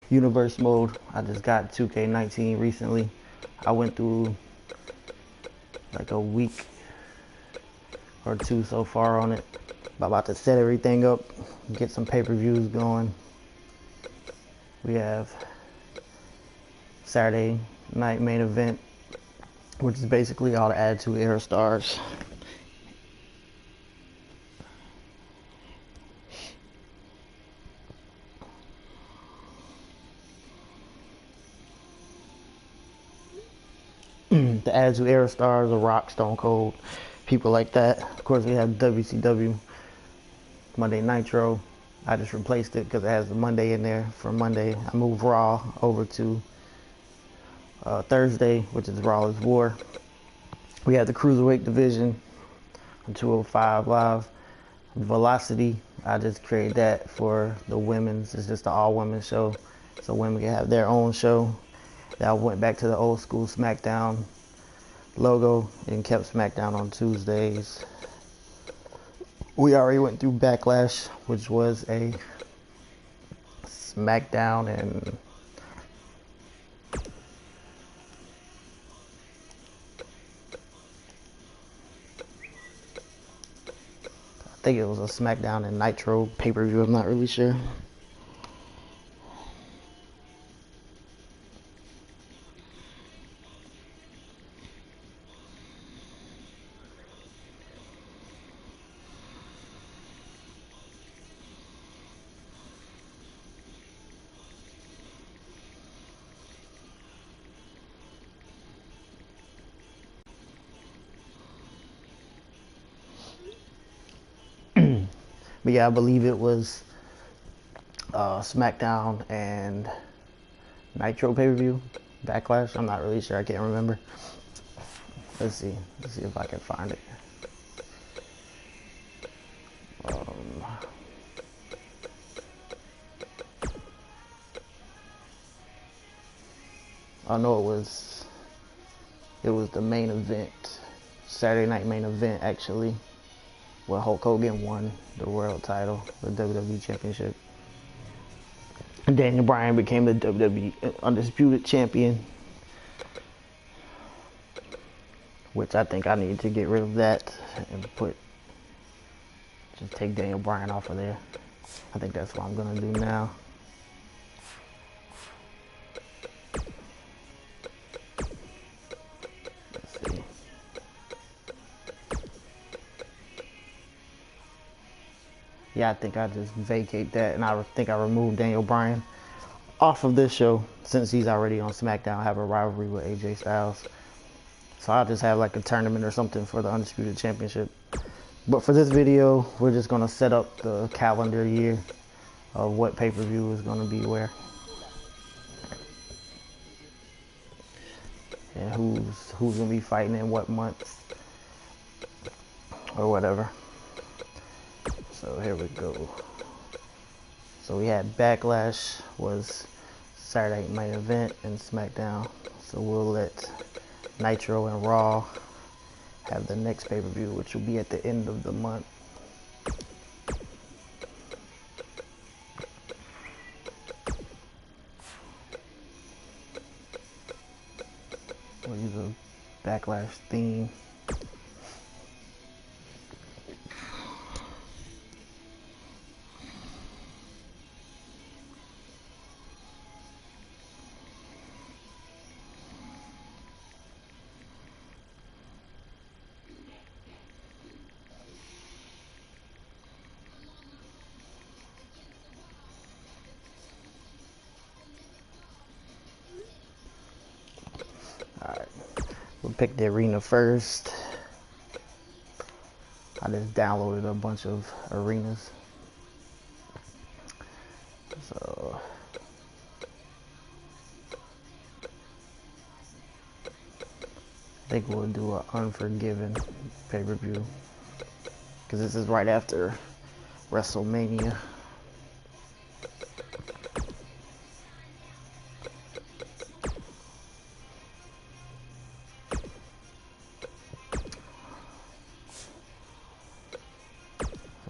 universe mode. I just got 2K19 recently. I went through like a week or two so far on it. I'm about to set everything up, get some pay-per-views going. We have Saturday night main event, which is basically all the Attitude Era stars. The Attitude Era stars, The Rock, Stone Cold, people like that. Of course, we have WCW Monday Nitro. I just replaced it because it has the Monday in there for Monday. I moved Raw over to Thursday, which is Raw is War. We have the Cruiserweight division on 205 Live. Velocity, I just created that for the women's. It's just an all-women show, so women can have their own show. Then I went back to the old school SmackDown logo and kept SmackDown on Tuesdays. We already went through Backlash, which was a SmackDown and I think it was a SmackDown and Nitro pay-per-view, I'm not really sure. But yeah, I believe it was SmackDown and Nitro pay-per-view, Backlash. I'm not really sure. I can't remember. Let's see if I can find it. I know it was the main event, Saturday night main event actually, where Hulk Hogan won the world title, the WWE Championship. And Daniel Bryan became the WWE Undisputed Champion, which I think I need to get rid of that and just take Daniel Bryan off of there. I think that's what I'm gonna do now. Let's see. Yeah, I think I just vacate that, and I think I removed Daniel Bryan off of this show since he's already on SmackDown. I have a rivalry with AJ Styles, so I'll just have like a tournament or something for the Undisputed Championship. But for this video, we're just gonna set up the calendar year of what pay-per-view is gonna be where, and who's gonna be fighting in what months or whatever. So here we go. So we had Backlash was Saturday main event and SmackDown. So we'll let Nitro and Raw have the next pay-per-view, which will be at the end of the month. We'll use a Backlash theme. Alright, we'll pick the arena first. I just downloaded a bunch of arenas. So I think we'll do an Unforgiven pay-per-view because this is right after WrestleMania.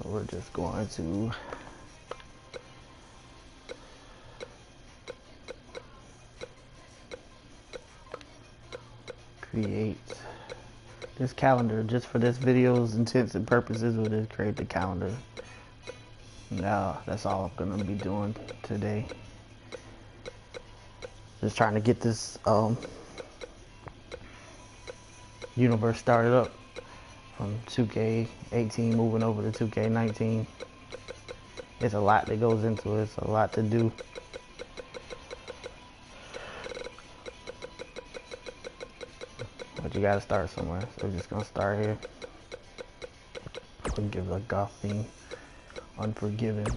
So we're just going to create this calendar just for this video's intents and purposes. We'll just create the calendar. Now that's all I'm gonna be doing today. Just trying to get this universe started up from 2K18 moving over to 2K19. It's a lot that goes into it. It's a lot to do. But you gotta start somewhere. So we're just gonna start here. We'll give it a goth theme. Unforgiven.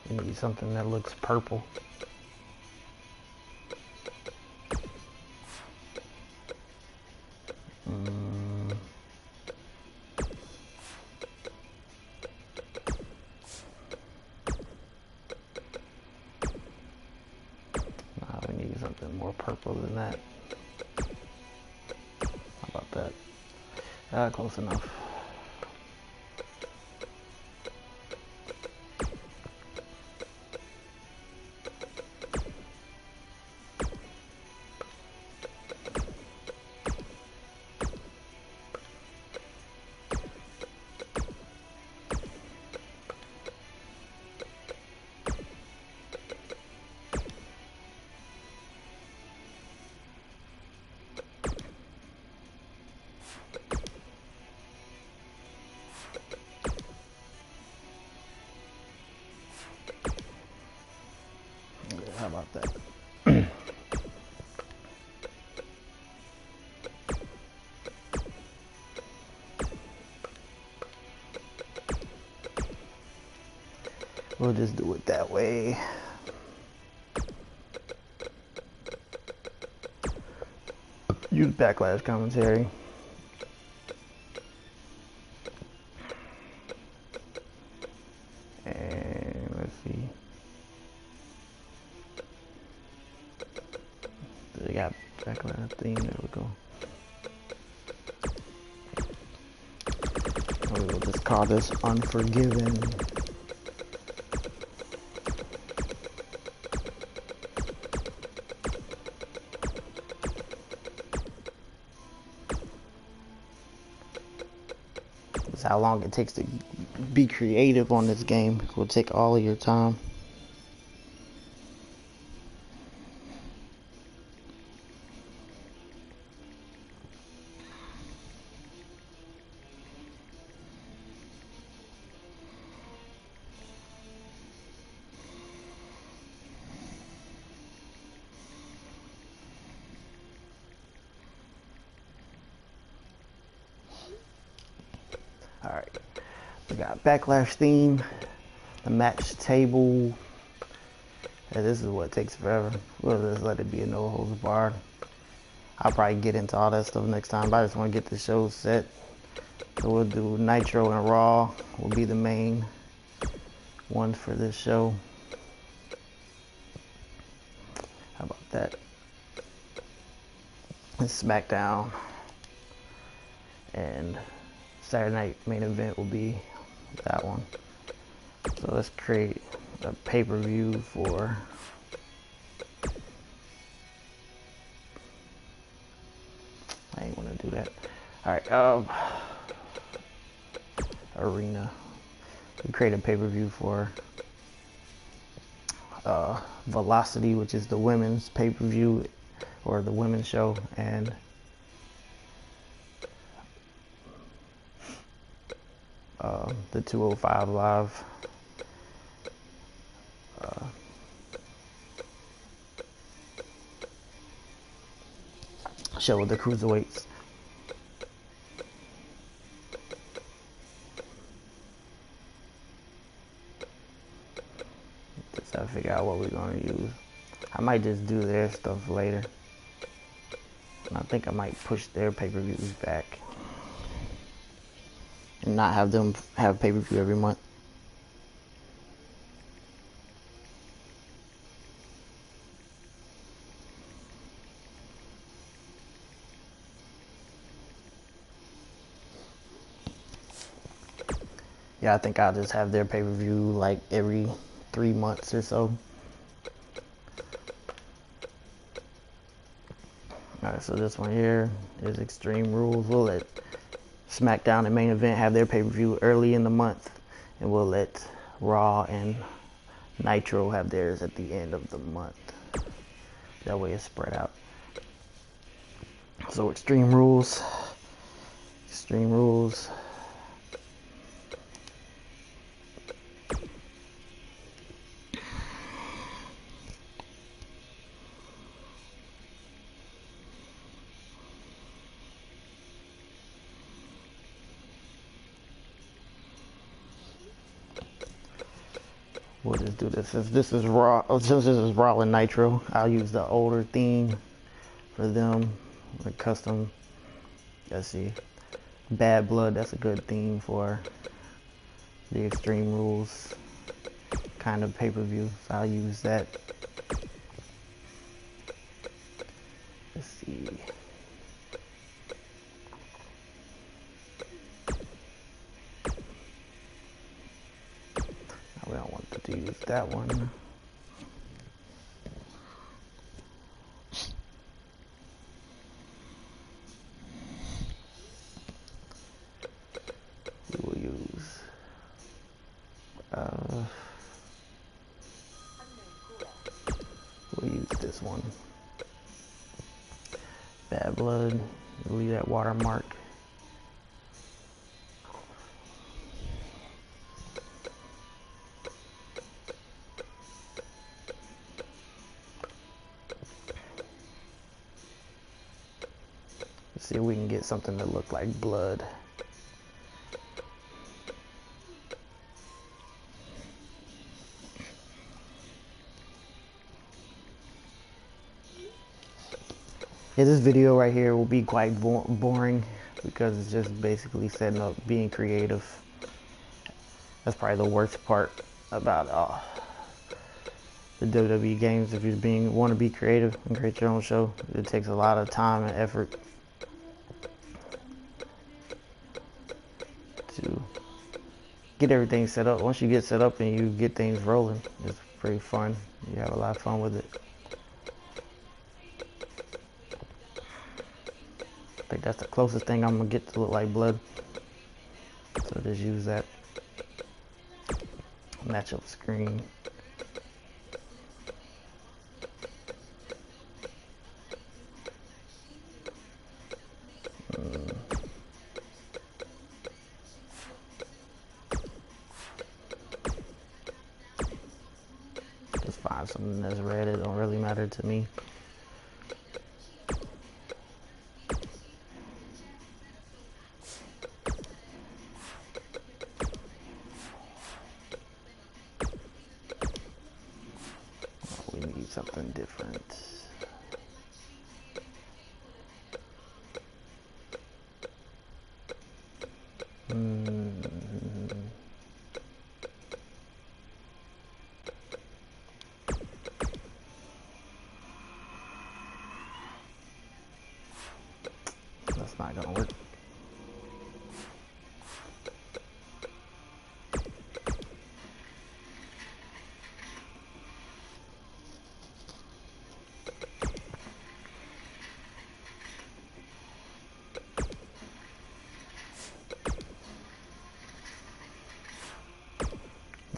You need something that looks purple. We need something more purple than that. How about that? Close enough. How about that? We'll just do it that way. Use backlash commentary. And let's see. They got backlash theme. There we go. We'll just call this Unforgiven. That's how long it takes to be creative on this game. It will take all of your time. Alright, we got backlash theme, the match table. Yeah, this is what takes forever. We'll just let it be a no holds barred. I'll probably get into all that stuff next time, but I just want to get the show set. So we'll do Nitro and Raw will be the main ones for this show. How about that? And SmackDown and Saturday night main event will be that one. So let's create a pay-per-view for I ain't wanna do that. Alright, Arena. We create a pay-per-view for Velocity, which is the women's pay-per-view or the women's show, and the 205 Live show with the cruiserweights. Just gotta figure out what we're gonna use. I might just do their stuff later. And I think I might push their pay-per-views back and not have them have pay-per-view every month. Yeah, I think I'll just have their pay-per-view like every 3 months or so. Alright, so this one here is Extreme Rules. We'll let SmackDown and Main Event have their pay-per-view early in the month, and we'll let Raw and Nitro have theirs at the end of the month. That way it's spread out. So Extreme Rules. We'll just do this. Since this is Raw and Nitro, I'll use the older theme for them. The custom. Let's see. Bad Blood, that's a good theme for the Extreme Rules kind of pay-per-view. So I'll use that. Let's see. We don't want to use that one. We will use we'll use this one. Bad Blood. We'll leave that watermark. See if we can get something that look like blood. Yeah, this video right here will be quite boring because it's just basically setting up, being creative. That's probably the worst part about the WWE games. If you want to be creative and create your own show, it takes a lot of time and effort to get everything set up. Once you get set up and you get things rolling, it's pretty fun. You have a lot of fun with it. I think that's the closest thing I'm gonna get to look like blood. So just use that. Match up screen. Just find something that's red. It don't really matter to me. We need something different. That's not gonna work.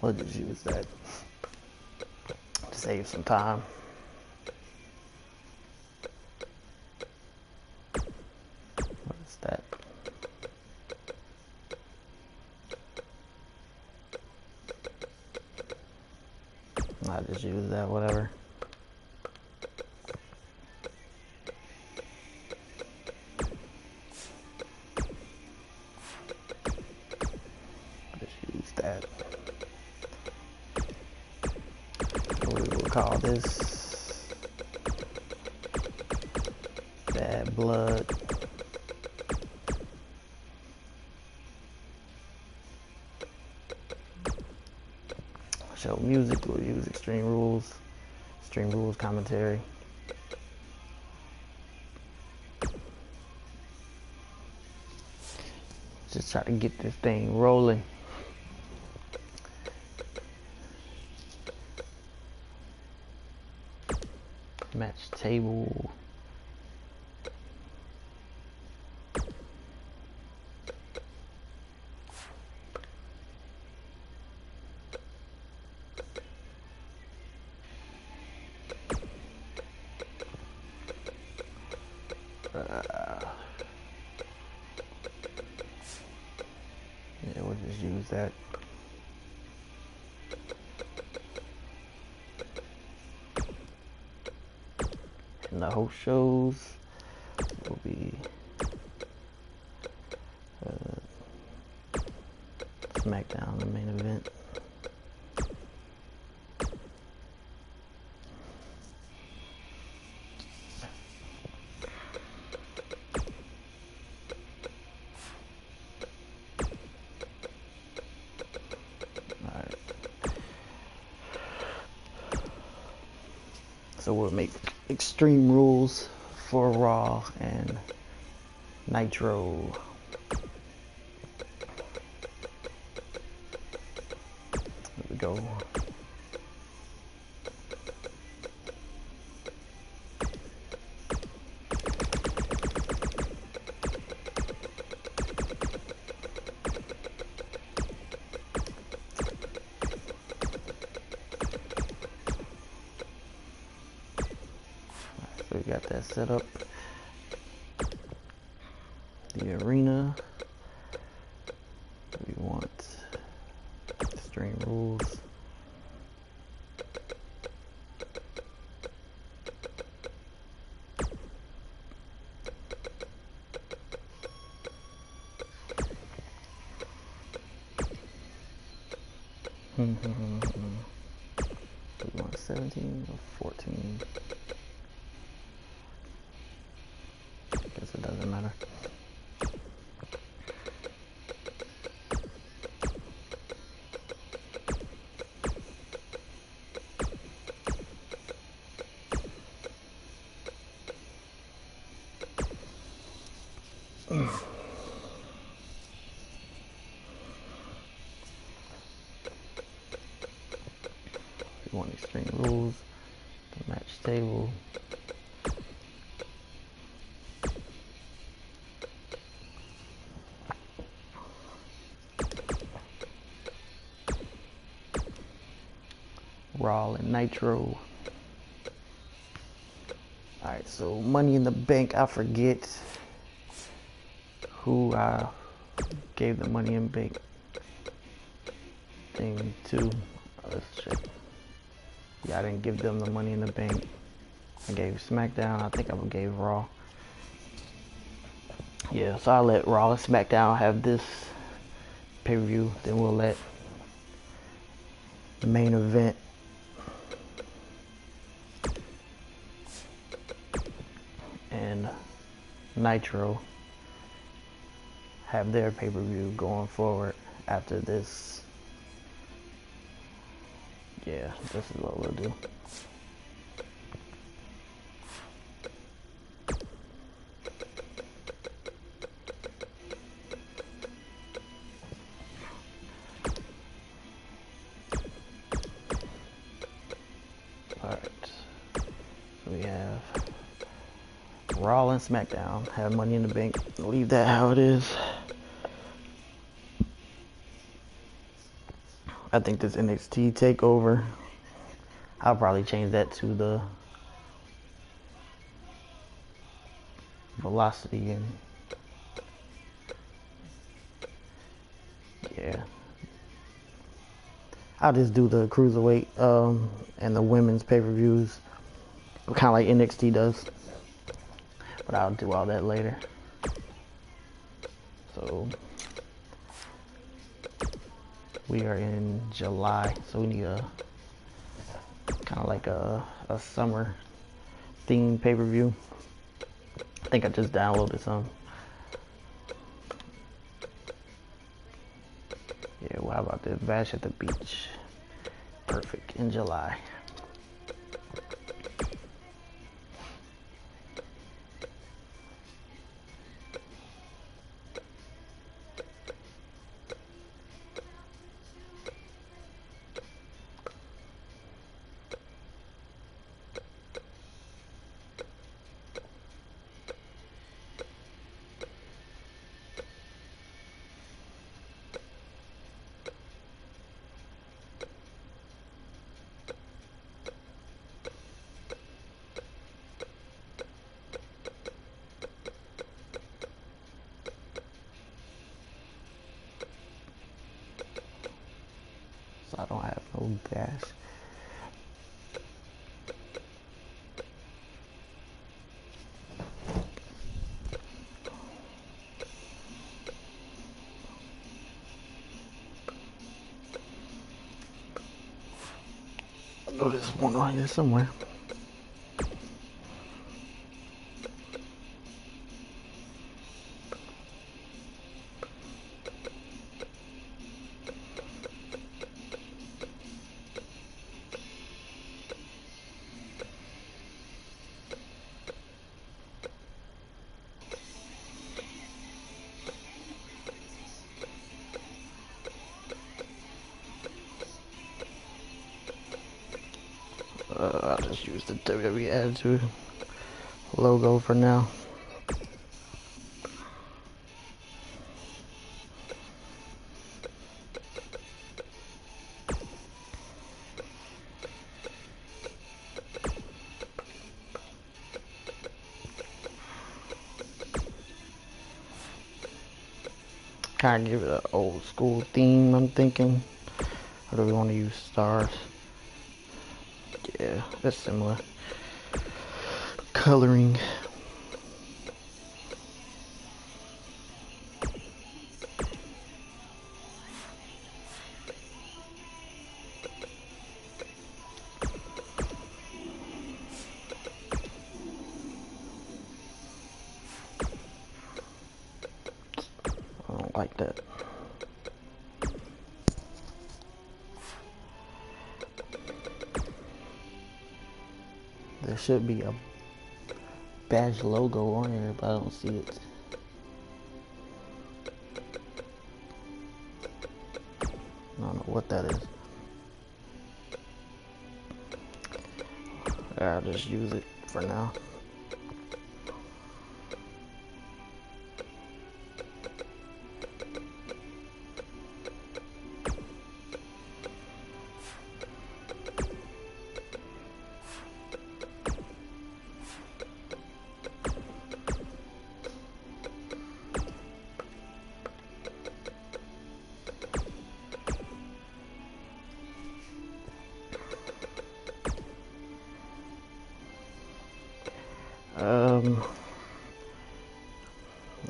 We'll just use that to save some time. What is that? I'll just use that, whatever. Just use that. We will call this Bad Blood. Show music, we'll use Extreme Rules commentary. Just try to get this thing rolling. Match table. Yeah, we'll just use that. And the host shows will be SmackDown, the main event. Alright. So we'll make Extreme Rules for Raw and Nitro. There we go. So we got that set up. The arena. We want Extreme Rules. We want 17 or 14. Guess it doesn't matter. We want Extreme Rules, the match table. Raw and Nitro. Alright, so Money in the Bank, I forget who I gave the Money in the Bank thing to. Let's check. Yeah, I didn't give them the Money in the Bank. I gave SmackDown. I think I gave Raw. Yeah, so I'll let Raw and SmackDown have this pay-per-view. Then we'll let the main event and Nitro have their pay-per-view going forward after this. Yeah, this is what we'll do. Alright, so we have Raw and SmackDown have Money in the Bank. Leave that how it is. I think this NXT takeover, I'll probably change that to the Velocity and yeah. I'll just do the Cruiserweight and the women's pay-per-views, kind of like NXT does. But I'll do all that later. So we are in July, so we need a kind of like a summer themed pay-per-view. I think I just downloaded some. Yeah, well, how about this? Bash at the Beach. Perfect, in July. Bash. I know there's one right here somewhere. I'll just use the WWE Attitude logo for now. Kind of give it an old school theme, I'm thinking. Or do we want to use stars? Yeah, that's similar. Coloring. I don't like that. There should be a Bash logo on here, but I don't see it. I don't know what that is. I'll just use it for now.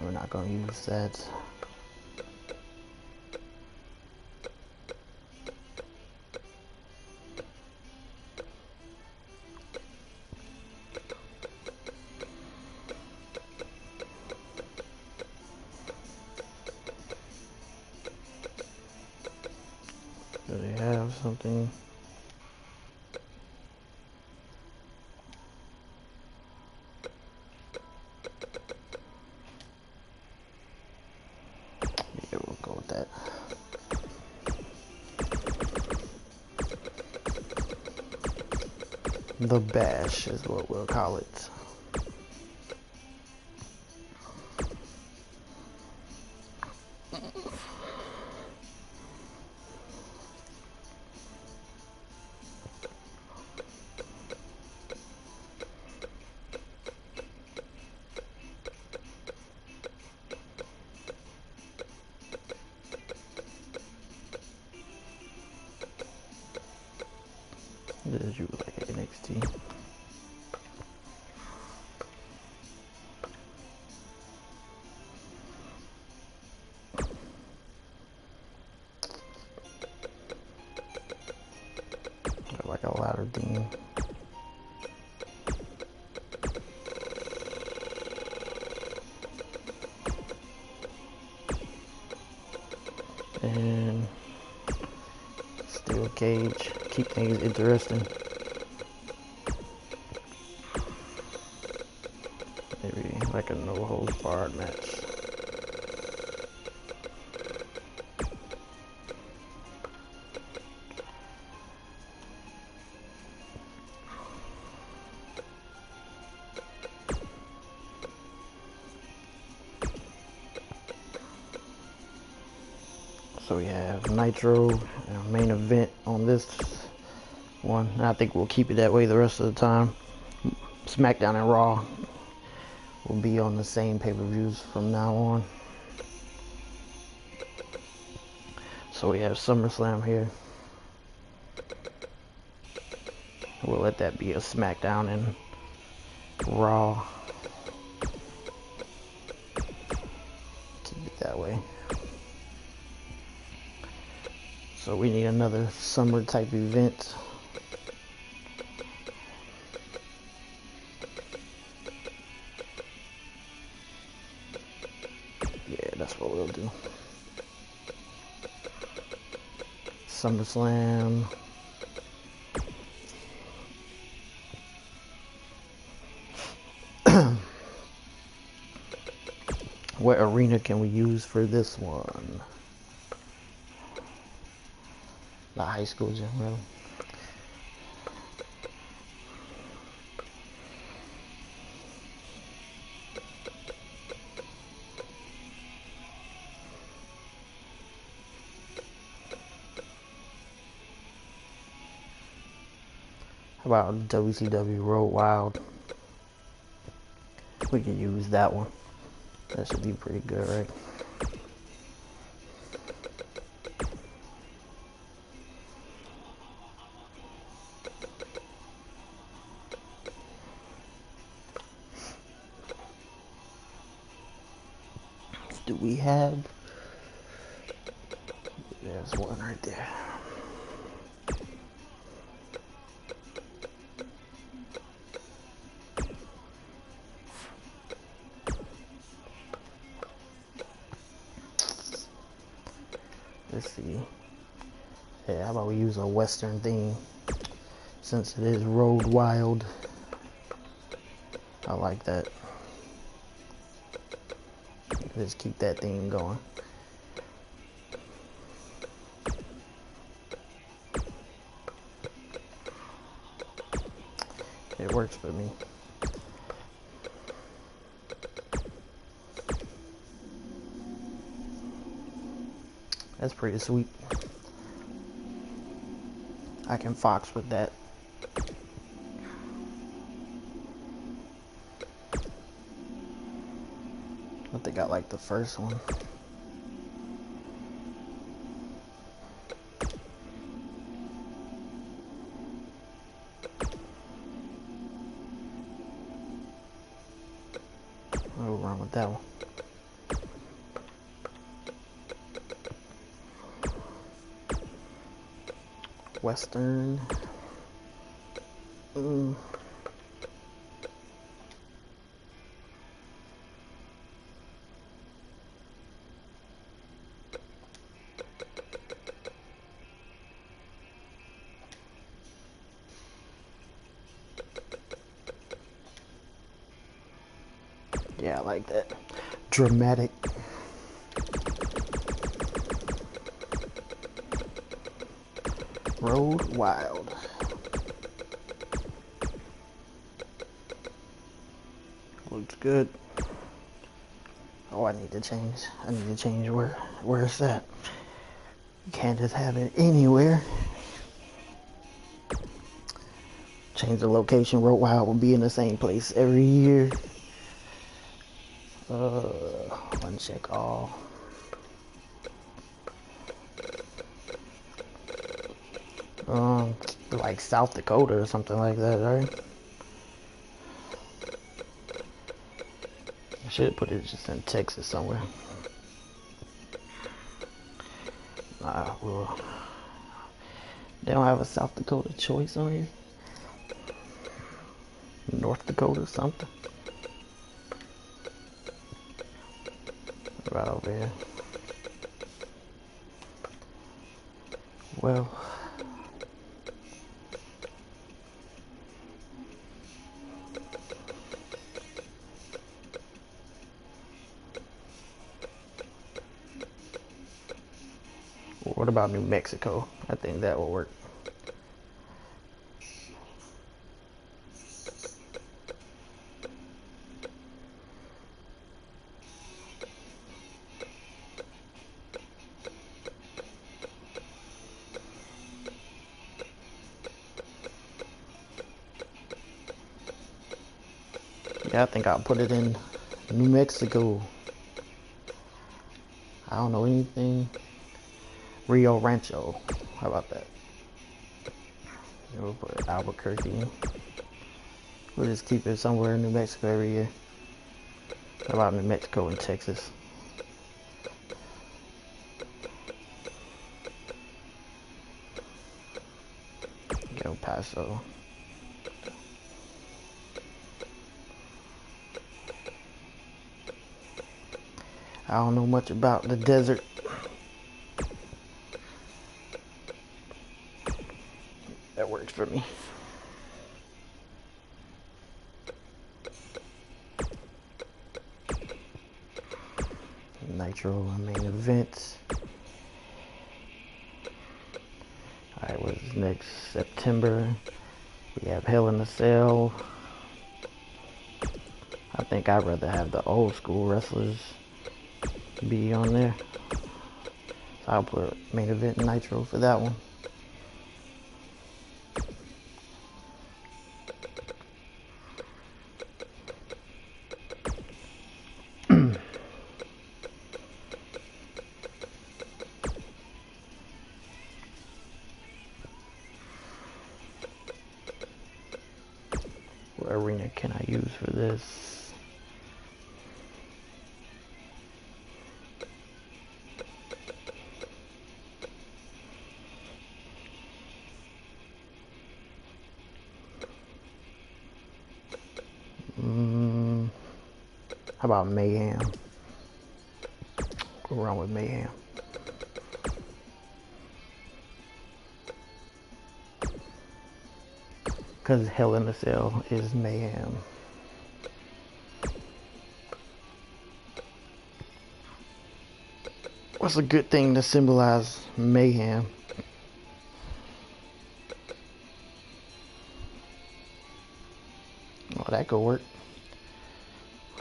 We're not gonna use that. Do they have something? Yeah, we'll go with that. The Bash is what we'll call it. Did you like NXT? Like a ladder theme. And steel cage, keep things interesting. Maybe like a no holds barred match. So we have Nitro, main event on this one. And I think we'll keep it that way the rest of the time. SmackDown and Raw will be on the same pay-per-views from now on. So we have SummerSlam here. We'll let that be a SmackDown and Raw. Keep it that way. So we need another summer type event. Yeah, that's what we'll do. SummerSlam. What arena can we use for this one? The high school gym, really. How about WCW Road Wild? We can use that one. That should be pretty good, right? Do we have? There's one right there. Let's see. Yeah, how about we use a Western theme since it is Road Wild. I like that. Let's keep that theme going. It works for me. That's pretty sweet. I can fox with that. I think I like the first one. I'll run with that one. Western. Yeah, I like that. Dramatic. Road Wild. Looks good. Oh, I need to change. I need to change where it's at. You can't just have it anywhere. Change the location. Road Wild will be in the same place every year. Uncheck all. Like South Dakota or something like that, right? I should put it just in Texas somewhere. Well, they don't have a South Dakota choice on here. North Dakota something. Right over here. Well, what about New Mexico? I think that will work. Yeah, I think I'll put it in New Mexico. I don't know anything. Rio Rancho. How about that? We'll put Albuquerque. We'll just keep it somewhere in New Mexico every year. How about New Mexico and Texas? El Paso. I don't know much about the desert. That works for me. Nitro main events. Alright, what's next? September. We have Hell in a Cell. I think I'd rather have the old school wrestlers be on there. So I'll put main event Nitro for that one. What arena can I use for this? How about Mayhem? Go around with Mayhem. Because Hell in a Cell is Mayhem. What's a good thing to symbolize Mayhem? Oh, that could work.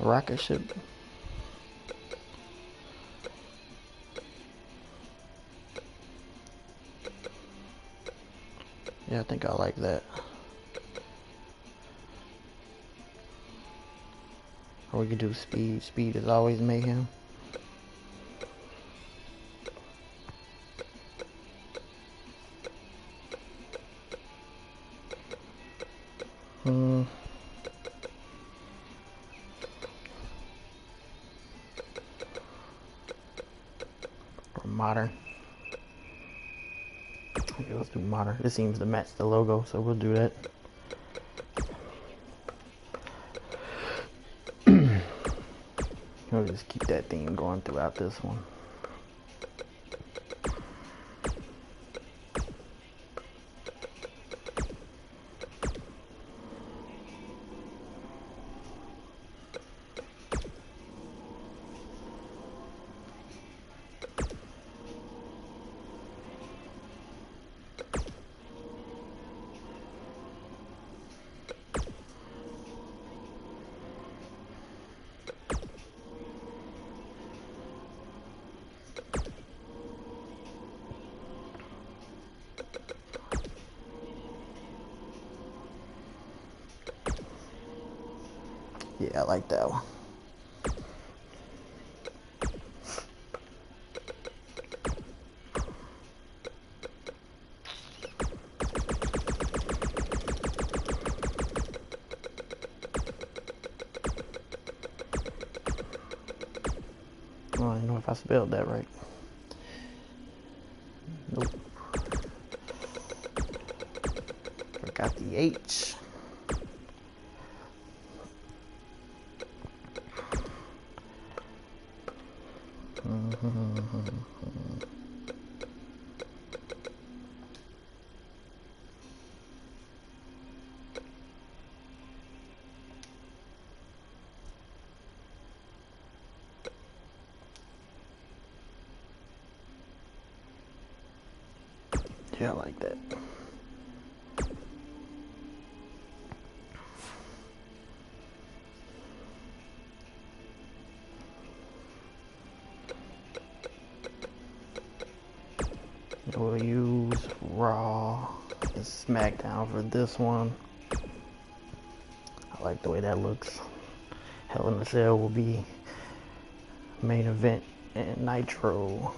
A rocket ship. Yeah, I think I like that. Or we could do speed. Speed is always Mayhem. Or modern. Okay, let's do modern. This seems to match the logo, so we'll do that. We'll just keep that theme going throughout this one. Yeah, I like that one. I don't even know if I spelled that right. Nope. Forgot the H. Yeah, I like that. We'll use Raw and SmackDown for this one. I like the way that looks. Hell in a Cell will be main event and Nitro.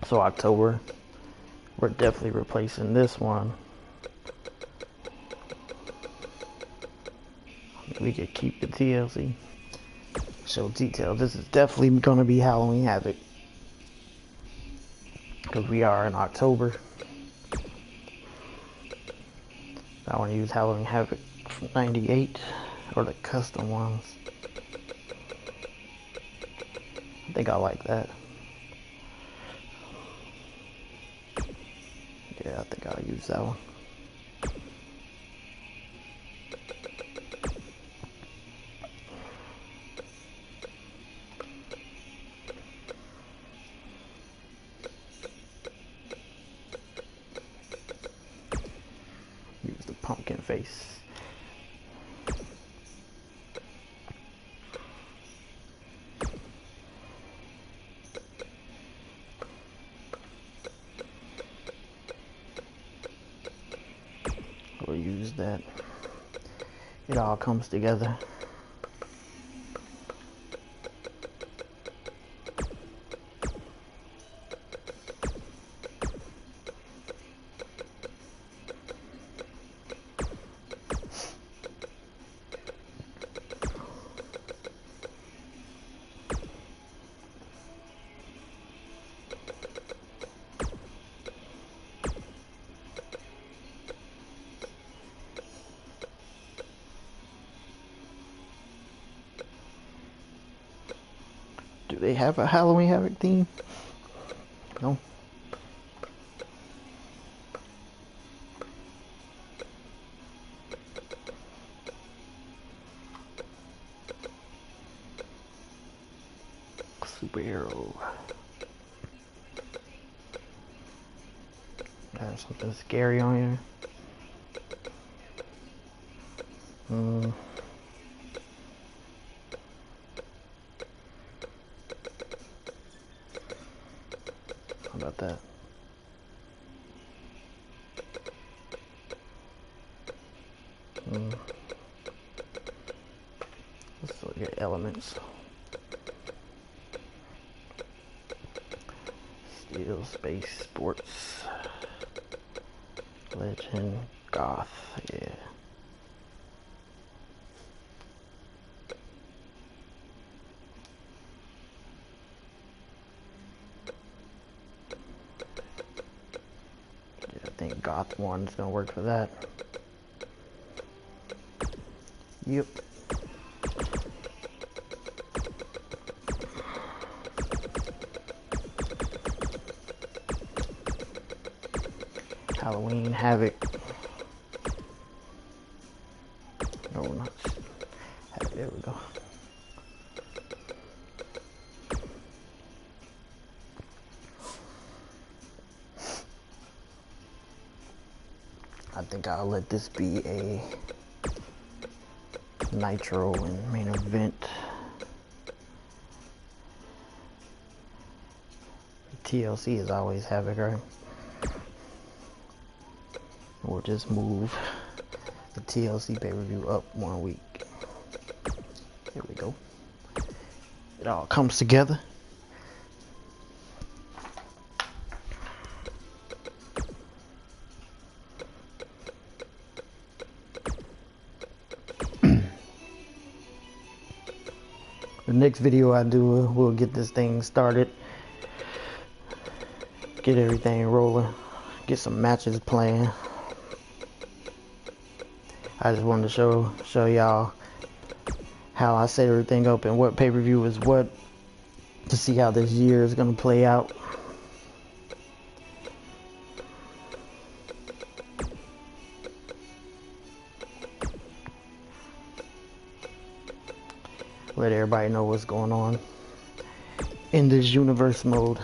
So October, We're definitely replacing this one. We could keep the TLC. Show detail. This is definitely going to be Halloween Havoc. Because we are in October. I want to use Halloween Havoc from 98. Or the custom ones. I think I like that. Yeah, I think I'll use that one. Use the pumpkin face. We'll use that. It all comes together. Do they have a Halloween Havoc theme? No. Superhero. Got something scary on here. How about that? Let's look at elements. Steel, space, sports, legend, goth, yeah. I think goth one's gonna work for that. Yep. Halloween Havoc. No, not Havoc. There we go. I think I'll let this be a Nitro and main event. TLC is always Havoc, right? We'll just move the TLC pay-per-view up 1 week. Here we go. It all comes together. The next video I do, we'll get this thing started. Get everything rolling. Get some matches playing. I just wanted to show y'all how I set everything up and what pay-per-view is what, to see how this year is gonna play out. Let everybody know what's going on in this universe mode.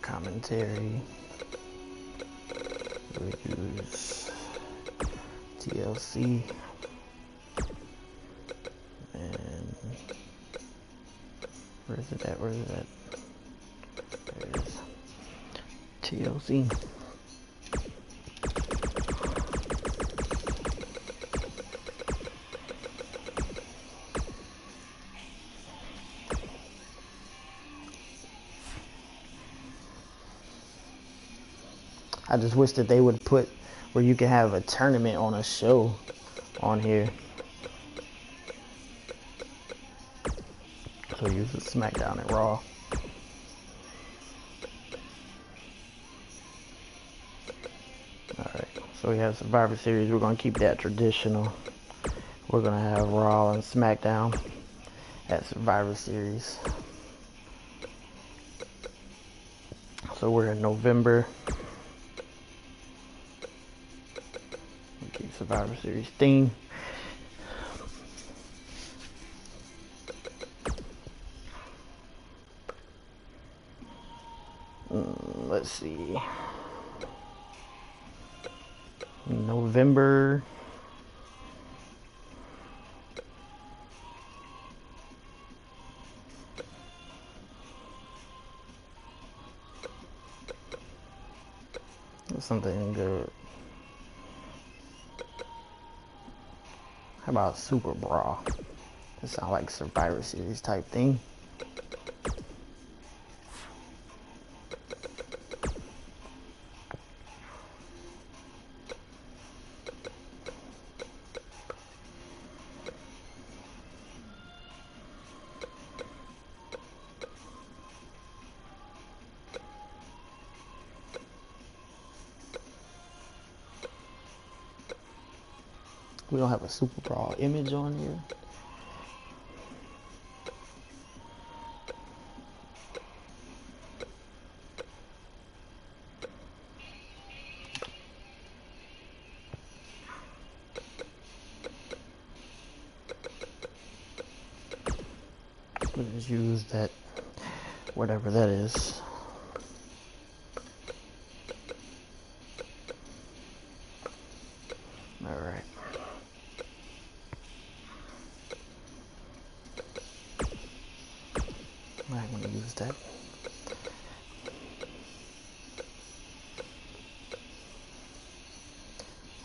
Commentary, reviews, TLC, and where is it at? There it is. TLC. I just wish that they would put where you can have a tournament on a show on here. So use the SmackDown and Raw. Alright, so we have Survivor Series. We're going to keep that traditional. We're going to have Raw and SmackDown at Survivor Series. So we're in November. Keep Survivor Series theme. Let's see. November. Something good. How about Super Brawl? That sounds like Survivor Series type thing. We don't have a Super Brawl image on here. We'll just use that, whatever that is. Alright. I'm going to use that.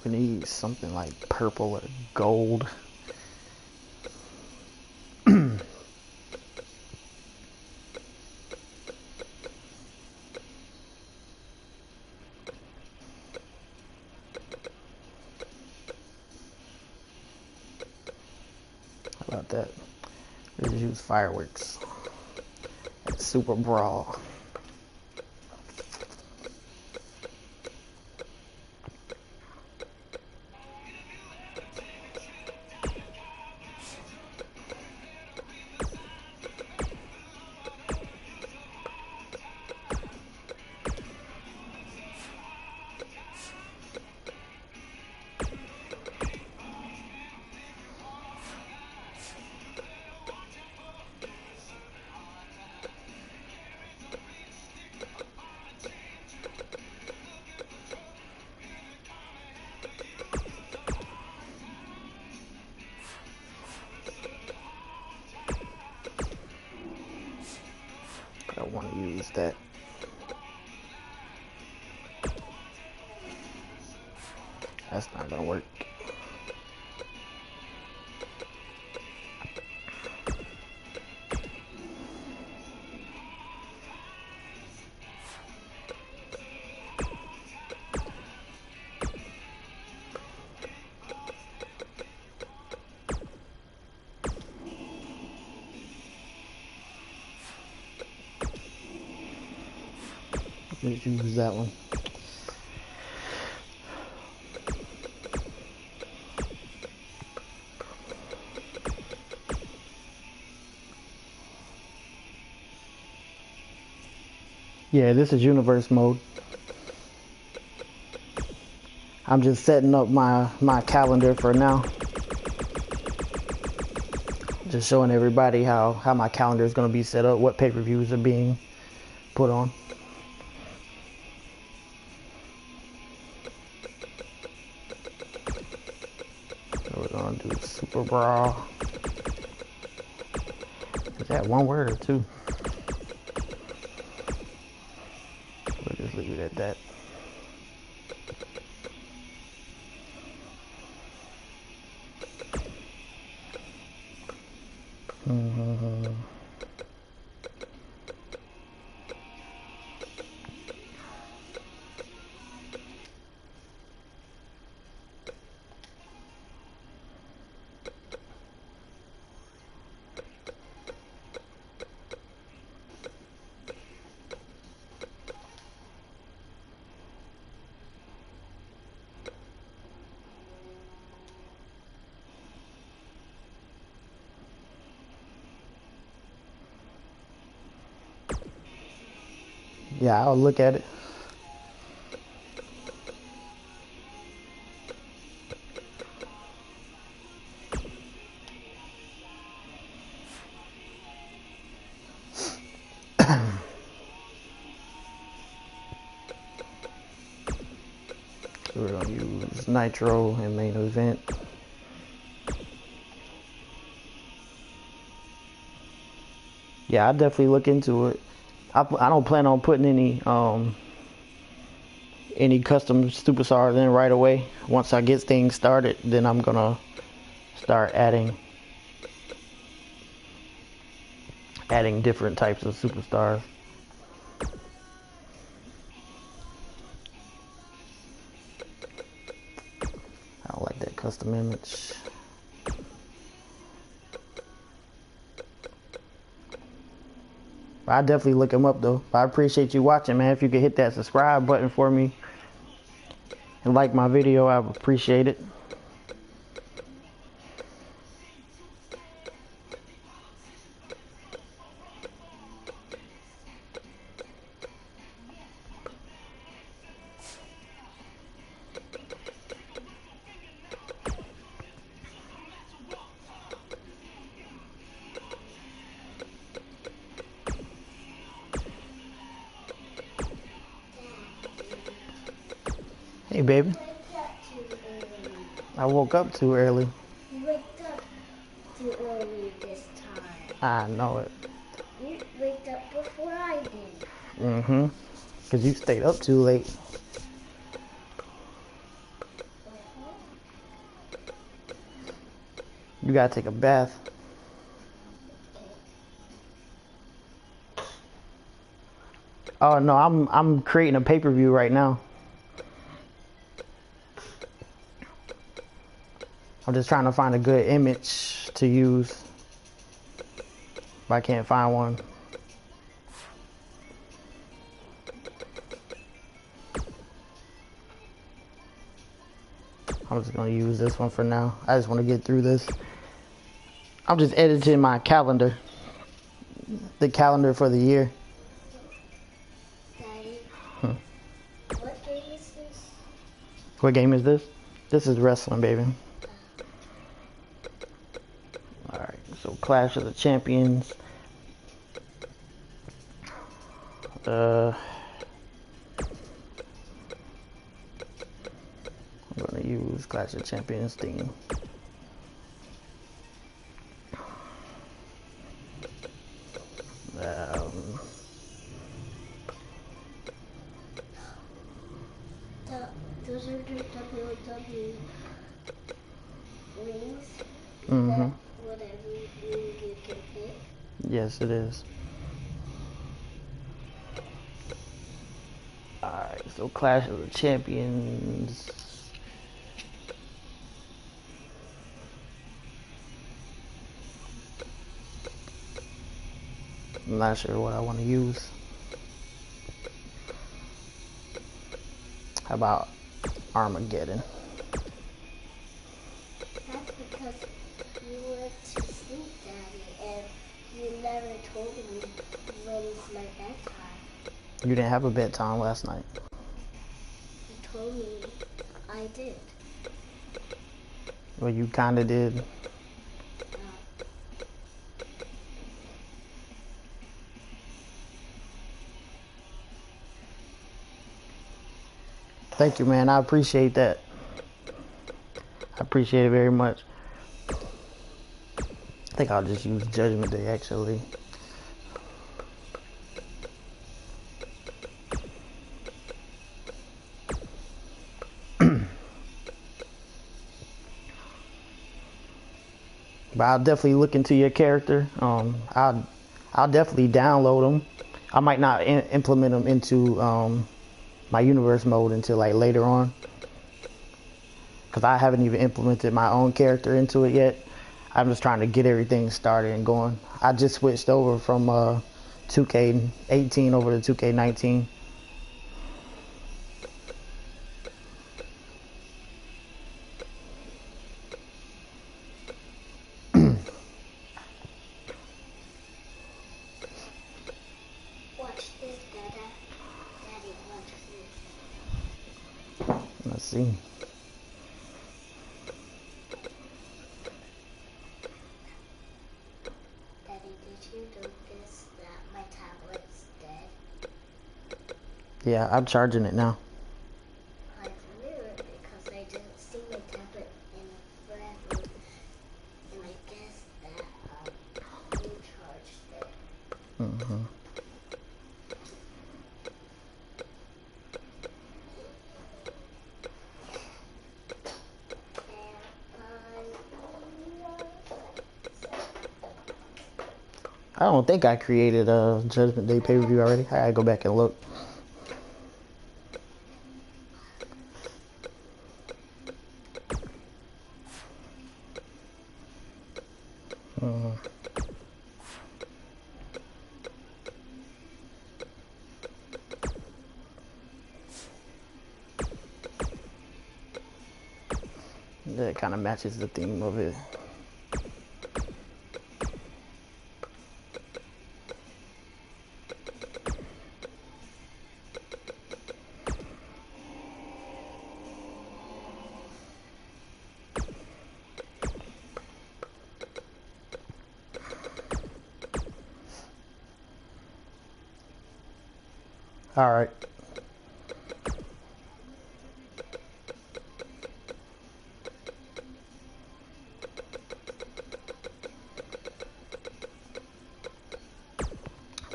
We need something like purple or gold. How about that? Let's use fireworks. Super Brawl. I don't want to use that. That's not gonna work. Let's use that one. Yeah, this is universe mode. I'm just setting up my calendar for now. Just showing everybody how my calendar is going to be set up, what pay-per-views are being put on. So we're going to do Super Brawl. Is that one word or two? We'll just leave it at get that. Yeah, I'll look at it. We're gonna use Nitro and main event. Yeah, I'll definitely look into it. I don't plan on putting any custom superstars in right away. Once I get things started, then I'm gonna start adding different types of superstars. I don't like that custom image. I definitely look him up though. I appreciate you watching, man. If you could hit that subscribe button for me and like my video, I would appreciate it. Hey, baby. I woke up too early. You waked up too early this time. I know it. You waked up before I did. Mm-hmm. Because you stayed up too late. You gotta take a bath. Oh no, I'm creating a pay-per-view right now. I'm just trying to find a good image to use. If I can't find one. I'm just gonna use this one for now. I just want to get through this. I'm just editing my calendar. The calendar for the year. Daddy, what game is this? What game is this? This is wrestling, baby. Alright, so Clash of the Champions. I'm gonna use Clash of the Champions theme. Those are the WWE rings. Mm-hmm. Whatever ring you can pick. Yes, it is. Alright, so Clash of the Champions. I'm not sure what I want to use. How about Armageddon? That's because you went to sleep, Daddy, and you never told me when's my bedtime. You didn't have a bedtime last night. You told me I did. Well, you kind of did. Thank you, man. I appreciate that. I appreciate it very much. I think I'll just use Judgment Day, actually. But I'll definitely look into your character. I'll definitely download them. I might not implement them into my universe mode until like later on, because I haven't even implemented my own character into it yet. I'm just trying to get everything started and going. I just switched over from 2K18 over to 2K19. Watch this, Dada. Daddy, watch this. Let's see. Daddy, did you notice that my tablet's dead? Yeah, I'm charging it now. I knew it because I didn't see my tablet in forever. And I guess that you charged it. Mm-hmm. I don't think I created a Judgment Day pay-per-view already. I gotta go back and look. That kind of matches the theme of it. All right.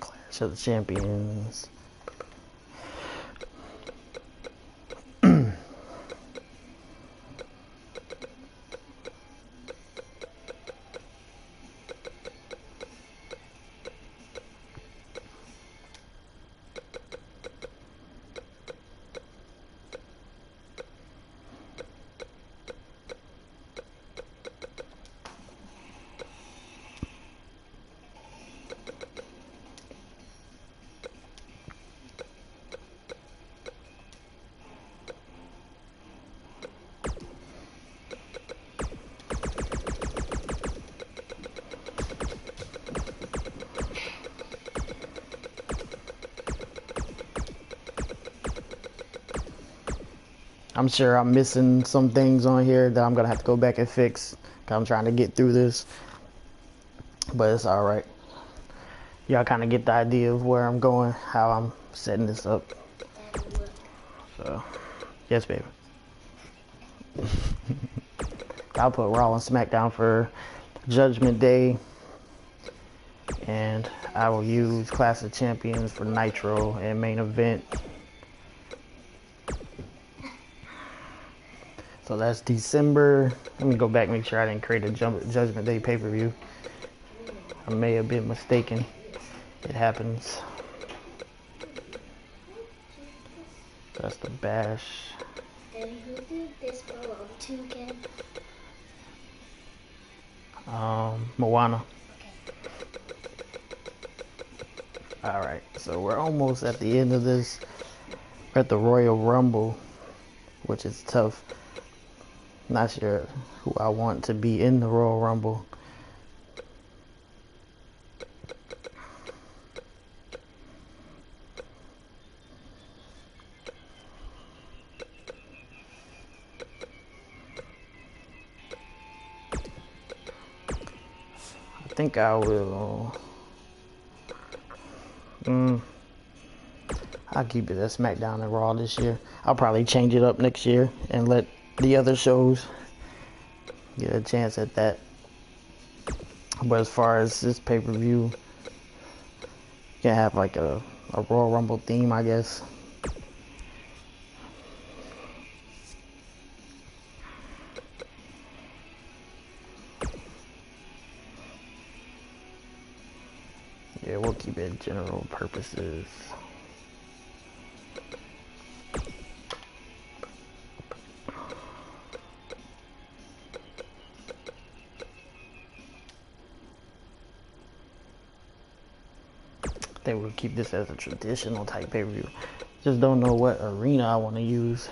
Clash of the Champions. I'm sure I'm missing some things on here that I'm gonna have to go back and fix. I'm trying to get through this, but it's all right. Y'all kind of get the idea of where I'm going, how I'm setting this up. Daddy, look. So, yes, baby. I'll put Raw and SmackDown for Judgment Day, and I will use Clash of Champions for Nitro and Main Event. So that's December. Let me go back and make sure I didn't create a Judgment Day pay-per-view. I may have been mistaken. It happens. That's the Bash. Daddy, who did this below 2 again? Moana. Okay. Alright, so we're almost at the end of this. We're at the Royal Rumble, which is tough. Not sure who I want to be in the Royal Rumble. I think I will. I'll keep it at SmackDown and Raw this year. I'll probably change it up next year and let the other shows get a chance at that. But as far as this pay-per-view, you can have like a Royal Rumble theme, I guess. Yeah, we'll keep it general purposes. I think we'll keep this as a traditional type pay-per-view. Just don't know what arena I want to use.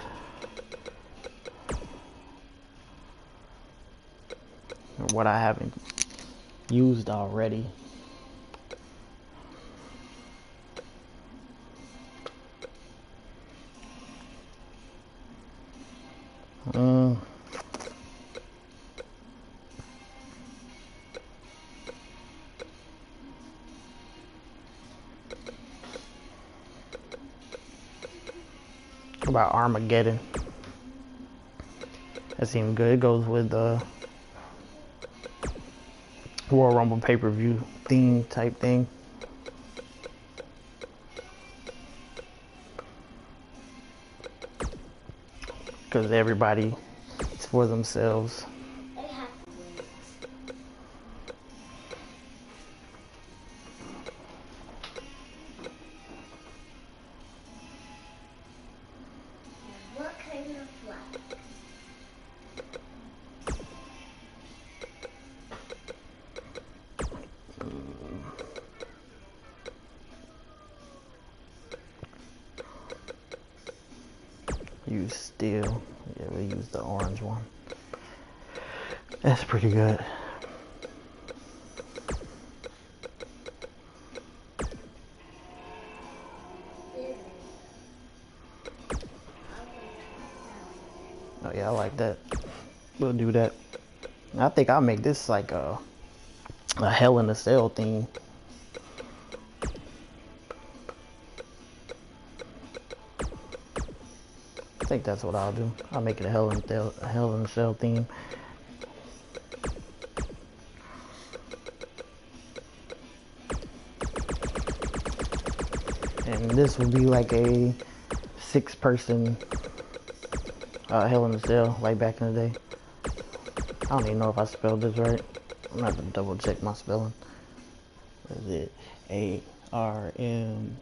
Or what I haven't used already. About Armageddon. That seems good. It goes with the Royal Rumble pay-per-view theme type thing. Because everybody is for themselves. What kind of flag? Use steel. Yeah, we use the orange one. That's pretty good. Oh yeah, I like that. We'll do that. I think I'll make this like a Hell in a Cell theme. I think that's what I'll do. I'll make it a Hell in a Cell theme. And this will be like a 6-person Hell in a Cell, like back in the day. I don't even know if I spelled this right. I'm gonna have to double check my spelling. What is it? Armagedon.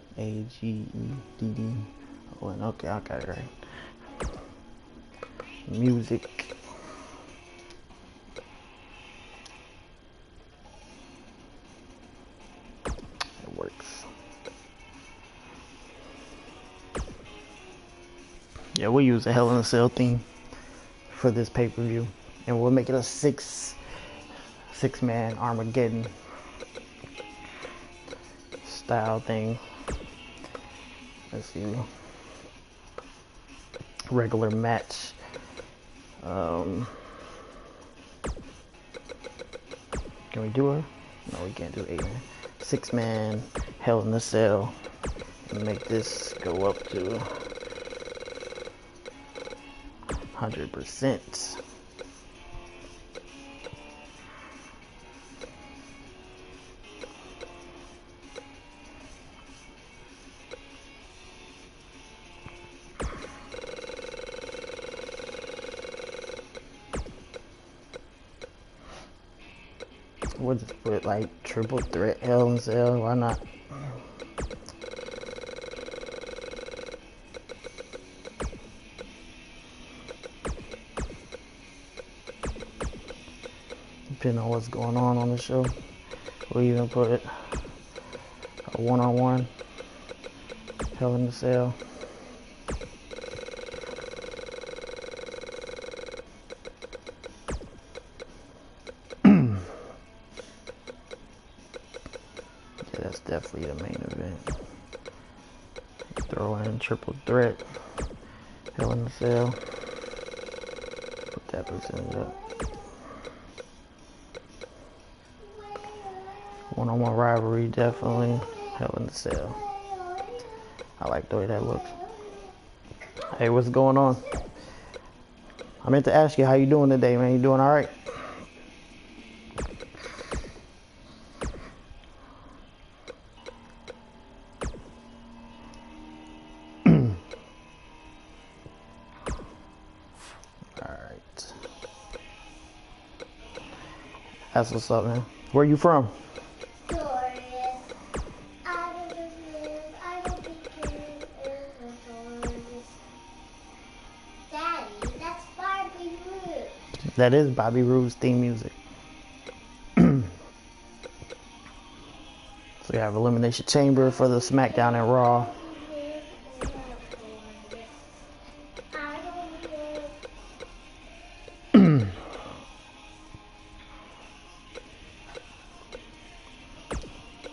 Okay, I got it right. Music. It works. Yeah, we'll use a Hell in a Cell theme for this pay-per-view. And we'll make it a six-man Armageddon style thing. Let's see. Regular match. Can we do her? No, we can't do 8-man. 6-man Hell in a Cell. And make this go up to 100%. We'll just put like triple threat Hell in a Cell. Why not? Depending on what's going on the show, we'll even put a one-on-one Hell in a Cell. Yeah, that's definitely the main event. Throw in triple threat Hell in a Cell. Put that percentage up. One-on-one rivalry, definitely Hell in a Cell. I like the way that looks. Hey, what's going on? I meant to ask you how you doing today, man. You doing all right? All right. That's what's up, man. Where you from? Doris. That is Bobby Roode's theme music. So we have Elimination Chamber for the SmackDown and Raw.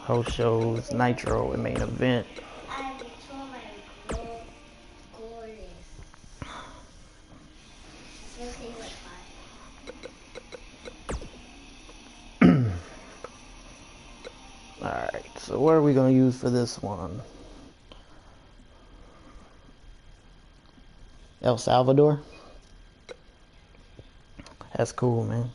Host shows, Nitro, and main event. Alright, so what are we going to use for this one? El Salvador? That's cool, man.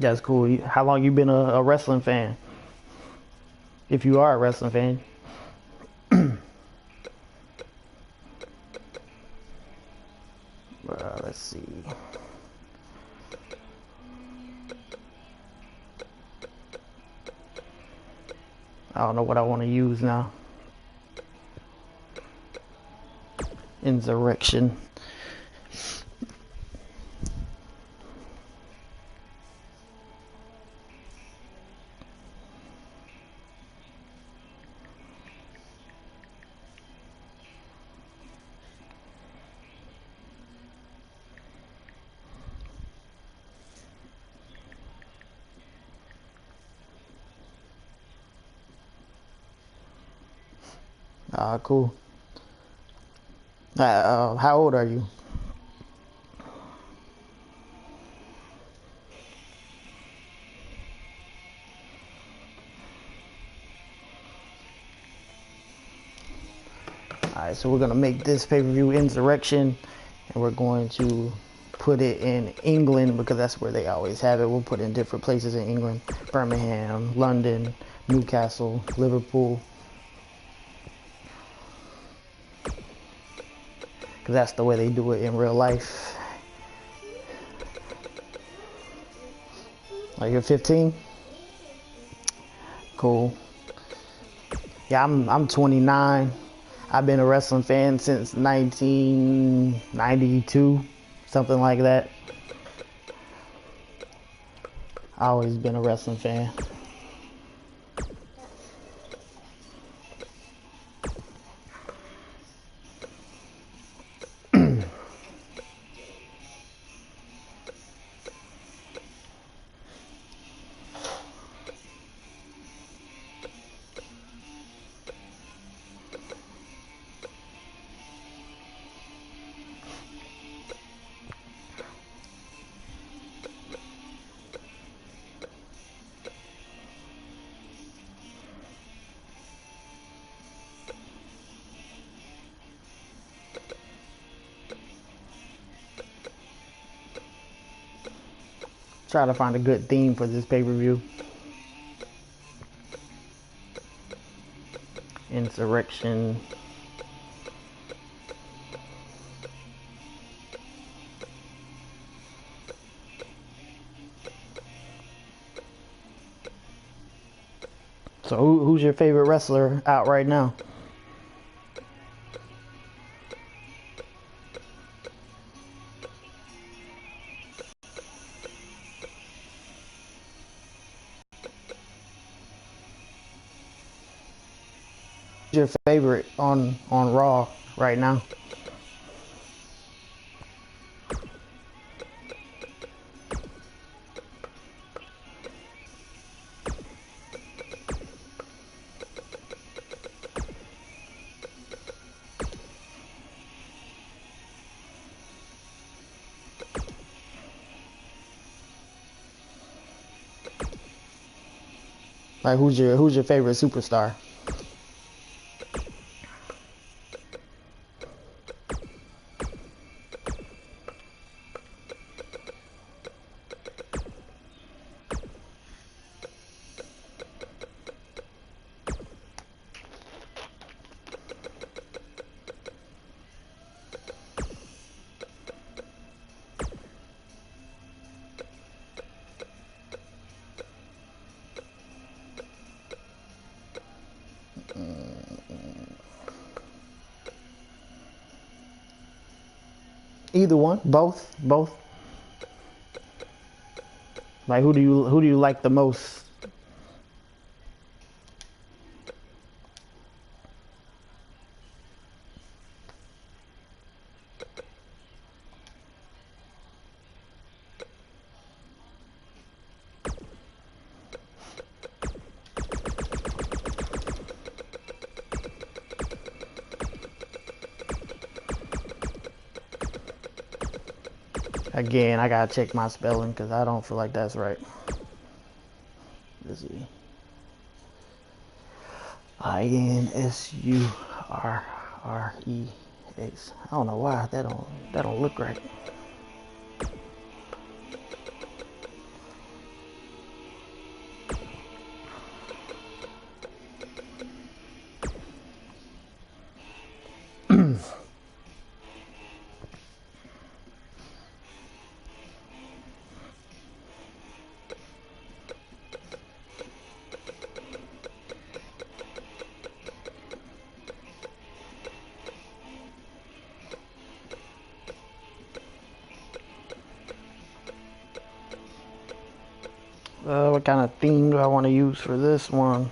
That's cool. How long you been a wrestling fan? If you are a wrestling fan. Let's see. I don't know what I want to use now. Insurrection. Cool. How old are you? Alright, so we're going to make this pay-per-view Insurrection, and we're going to put it in England because that's where they always have it. We'll put it in different places in England. Birmingham, London, Newcastle, Liverpool. Because that's the way they do it in real life. Are you 15? Cool. Yeah, I'm 29. I've been a wrestling fan since 1992, something like that. I've always been a wrestling fan. Try to find a good theme for this pay-per-view. Insurrection. So who's your favorite wrestler out right now? Who's your favorite on Raw right now? Like who's your favorite superstar? Either one, both. Like who do you like the most? Again, I gotta check my spelling because I don't feel like that's right. Let's see. INSURREX. I don't know why that don't look right. What kind of theme do I want to use for this one?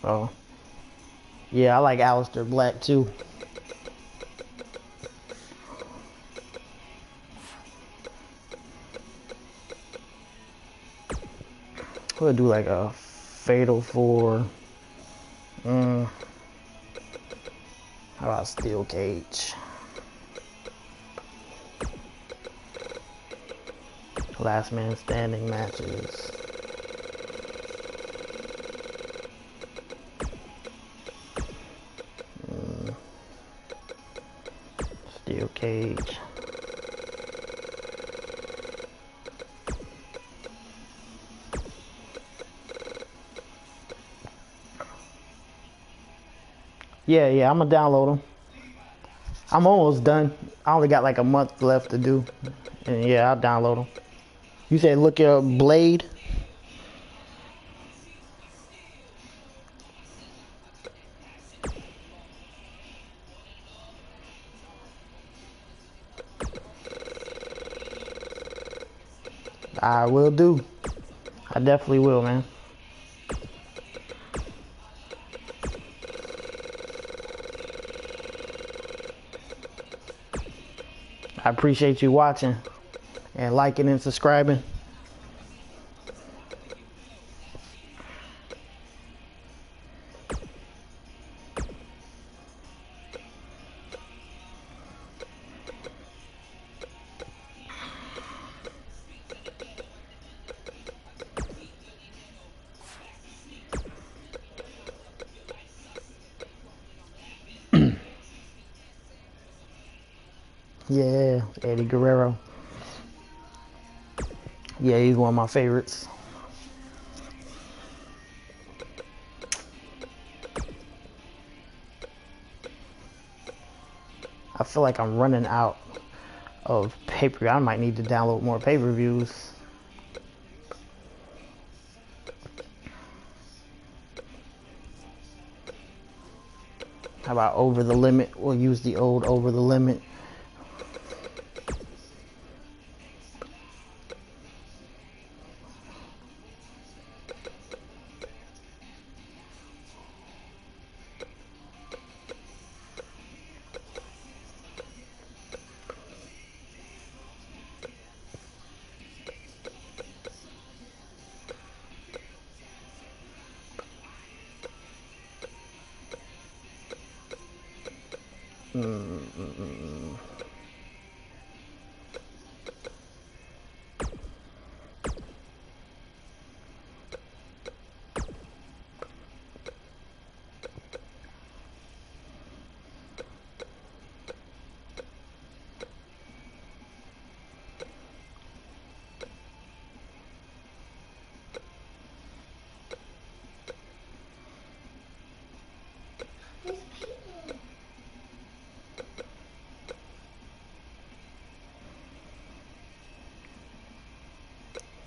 Oh, yeah, I like Aleister Black too. We'll do like a Fatal 4. How about Steel Cage? Last man standing matches. Steel Cage. Yeah, I'm gonna download them. I'm almost done. I only got like a month left to do. And yeah, I'll download them. You said look at Blade. I will do. I definitely will, man. I appreciate you watching and liking and subscribing. Yeah, Eddie Guerrero. Yeah, he's one of my favorites. I feel like I'm running out of pay-per-view. I might need to download more pay-per-views. How about Over the Limit? We'll use the old Over the Limit.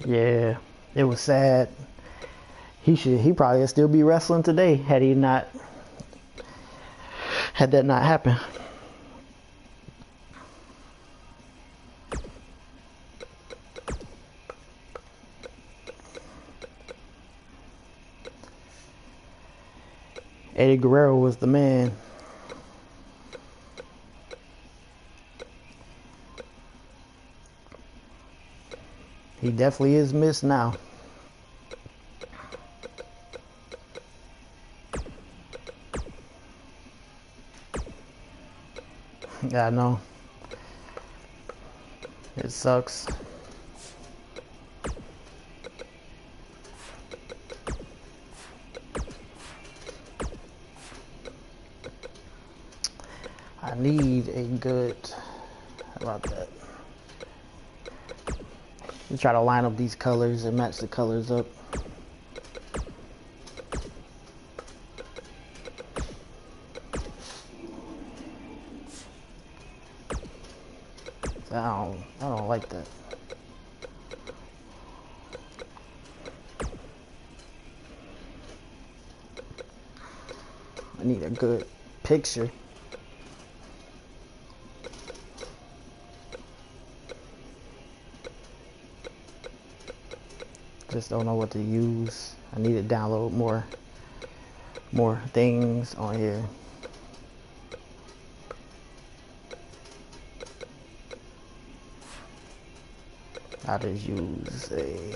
Yeah, it was sad. He probably still be wrestling today had that not happened. Eddie Guerrero was the man. He definitely is missed now. Yeah, I know. It sucks. I need a good, how about that? We try to line up these colors and match the colors up. I don't like that. I need a good picture. Just don't know what to use. I need to download more things on here. I just use a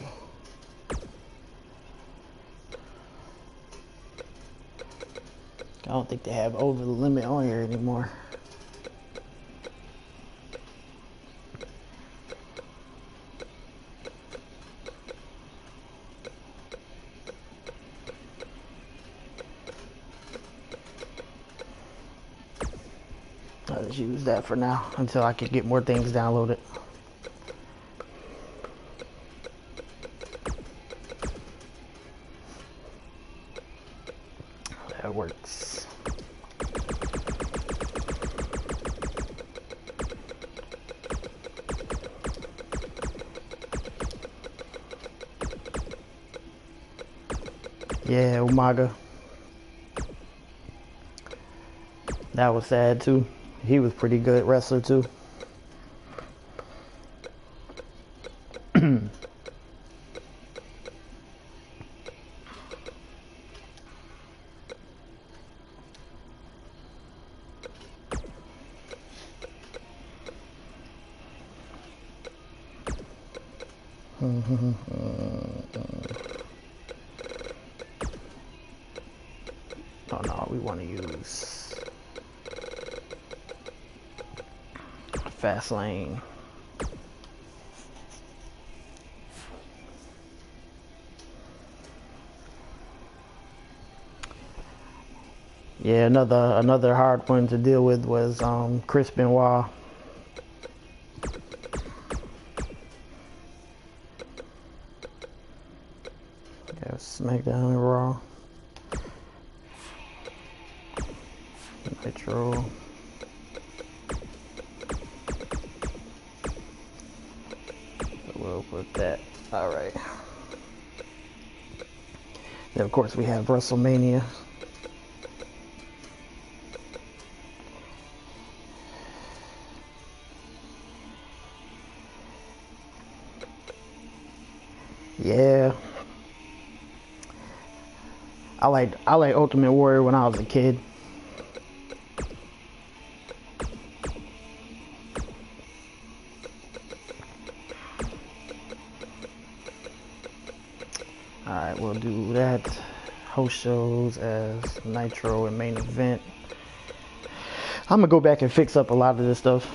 I don't think they have over the limit on here anymore. I'll just use that for now until I can get more things downloaded. That works. Yeah, Umaga. That was sad too. He was pretty good wrestler too. Oh no, we want to use fast lane. Yeah, another hard one to deal with was Chris Benoit. Yeah, SmackDown and Raw. Nitro. So we'll put that. All right. Then of course we have WrestleMania. Yeah. I like Ultimate Warrior when I was a kid. Alright, we'll do that. Host shows as Nitro and main event. I'm gonna go back and fix up a lot of this stuff.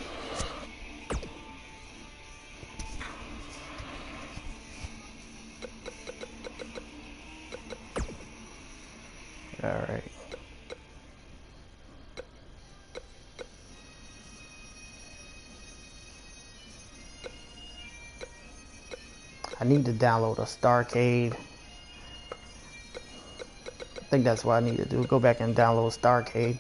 Alright. I need to download a Starcade. I think that's what I need to do. Go back and download Starcade.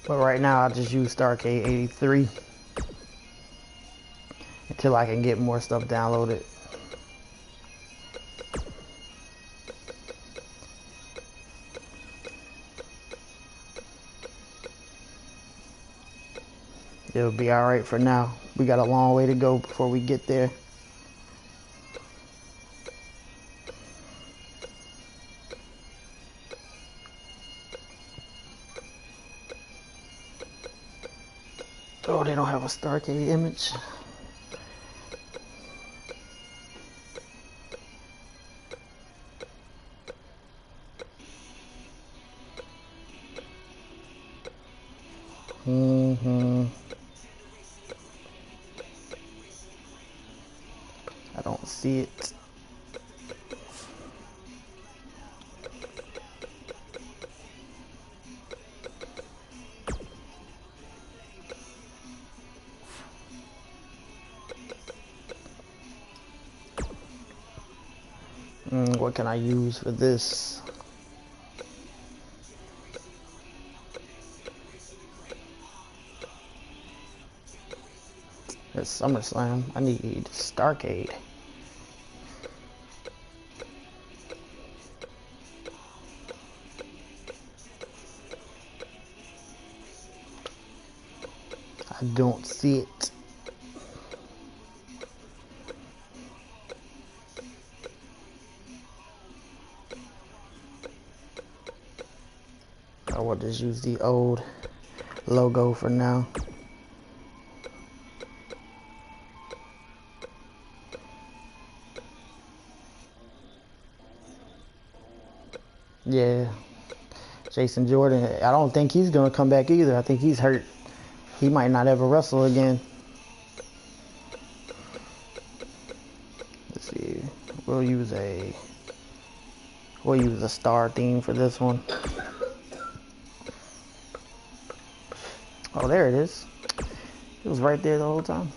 But right now I just use Starcade 83 until I can get more stuff downloaded. It'll be alright for now. We got a long way to go before we get there. Oh, they don't have a Starcade image. I don't see it. What can I use for this? It's SummerSlam. I need Starcade. I don't see it. I will just use the old logo for now. Yeah, Jason Jordan, I don't think he's going to come back either. I think he's hurt. He might not ever wrestle again. Let's see. We'll use a star theme for this one. Oh, there it is. It was right there the whole time.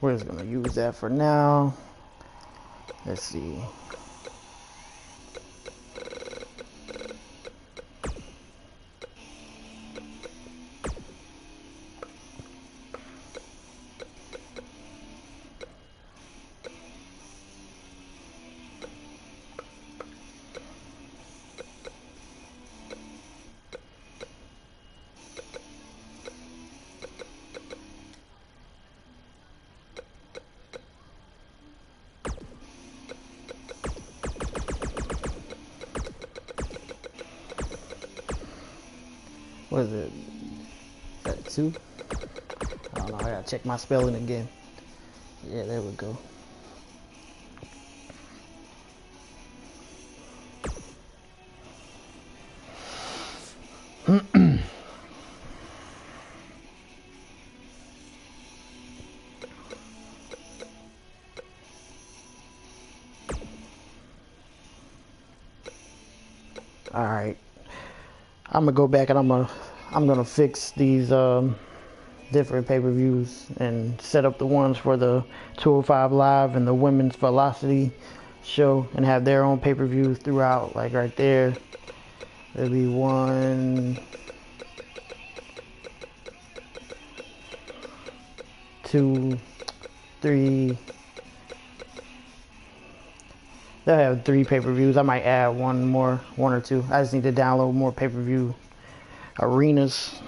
We're just gonna use that for now. Let's see. What is it? Is that 2? I don't know. I gotta check my spelling again. Yeah, there we go. All right. I'm gonna go back and I'm gonna fix these different pay-per-views and set up the ones for the 205 Live and the Women's Velocity show and have their own pay-per-views throughout. Like right there, there'll be 1, 2, 3. They'll have 3 pay-per-views. I might add one or 2. I just need to download more pay-per-view arenas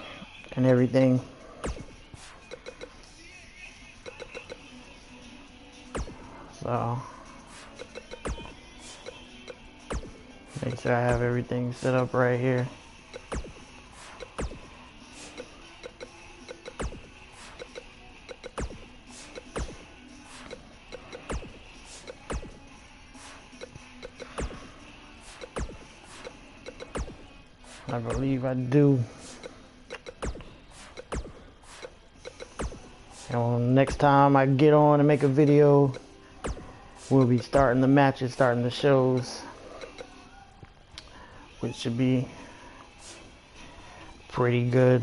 and everything. So make sure I have everything set up right here. I believe I do. Next time I get on and make a video, we'll be starting the matches, starting the shows, which should be pretty good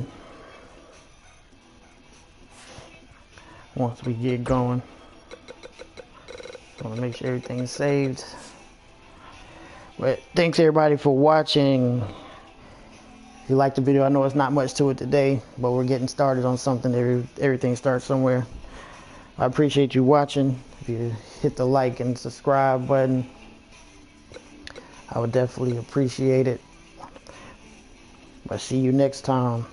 once we get going. I want to make sure everything's saved. But thanks everybody for watching. If you liked the video, I know it's not much to it today, but we're getting started on something. Everything starts somewhere. I appreciate you watching. If you hit the like and subscribe button, I would definitely appreciate it. But see you next time.